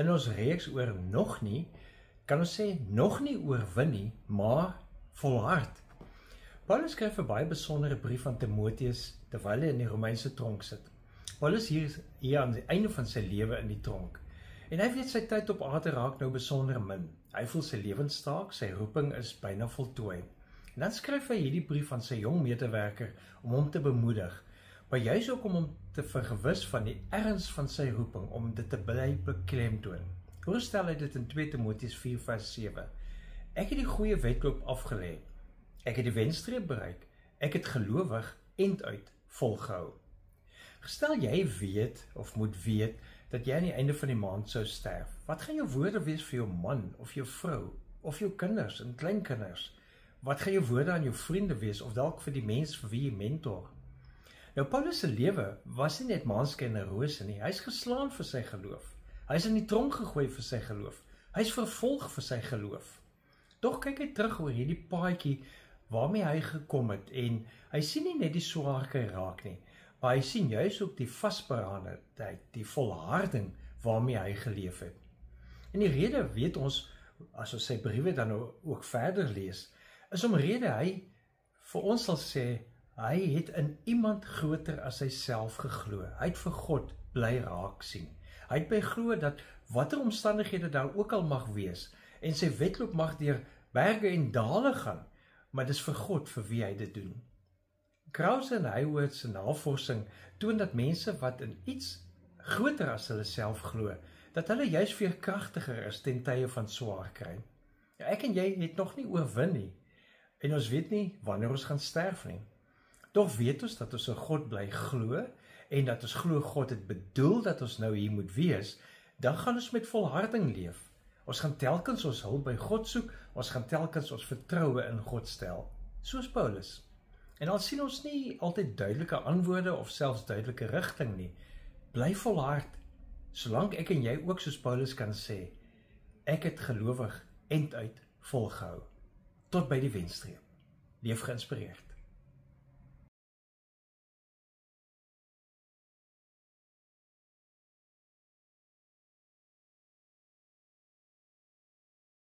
In ons reeks oor nog nie, kan ons sê nog nie oorwin nie, maar volhard. Paulus skryf 'n baie besondere brief aan Timoteus terwyl hy in die Romeinse tronk sit. Paulus hier aan die einde van sy lewe in die tronk. En hy weet sy tyd op aarde raak nou besonder min. Hy voel sy lewenstaak, sy roeping is byna voltooi. En dan skryf hy hierdie brief aan sy jong medewerker om hom te bemoedig, maar juis ook om hom te vergewis van die erns van sy roeping, om dit te bly beklemtoon. Hoe stel hy dit in 2 Timoteus 4 vers 7? Ek het die goeie wedloop afgelê. Ek het die wenstreep bereik. Ek het gelowig enduit volgehou. Gestel jy weet of moet weet dat jy aan die einde van die maand sou sterf. Wat gaan jou woorde wees vir jou man of jou vrou of jou kinders en kleinkinders? Wat gaan jou woorde aan jou vriende wees of dalk vir die mens vir wie jy mentor? Nou Paulus se lewe was nie net maanskyn en rose nie. Hy's geslaan vir sy geloof. Hy's in die tronk gegooi vir sy geloof. Hy's vervolg vir sy geloof. Tog kyk hy terug oor hierdie paadjie waarmee hy gekom het en hy sien nie net die swaar kry raak nie, maar hy sien juis ook die vasberadenheid, die volharding waarmee hy geleef het. En die rede weet ons, as ons sy briewe dan ook verder lees, is omrede hy vir ons sal sê, hy het in iemand groter as hy self geglo. Hy het vir God bly raak sien. Hy het by glo dat watter omstandighede daar ook al mag wees, en sy wedloop mag deur berge en dale gaan, maar dis vir God vir wie hy dit doen. Krause en Hayward se navorsing toon dat mense wat in iets groter as hulle self glo, dat hulle juis veerkragtiger is ten tye van swaar kry. Ja, ek en jy het nog nie oorwin nie, en ons weet nie wanneer ons gaan sterf nie. Doch weet ons dat ons in God bly glo, en dat ons glo God het bedoel dat ons nou hier moet wees, dan gaan ons met volharding leef. Ons gaan telkens ons hulp by God soek, ons gaan telkens ons vertroue in God stel, soos Paulus. En al sien ons nie altyd duidelike antwoorde of selfs duidelike rigting nie, bly volhard, solank ek en jy ook soos Paulus kan sê, ek het gelowig enduit volgehou, tot by die wenstreep. Leef geïnspireerd.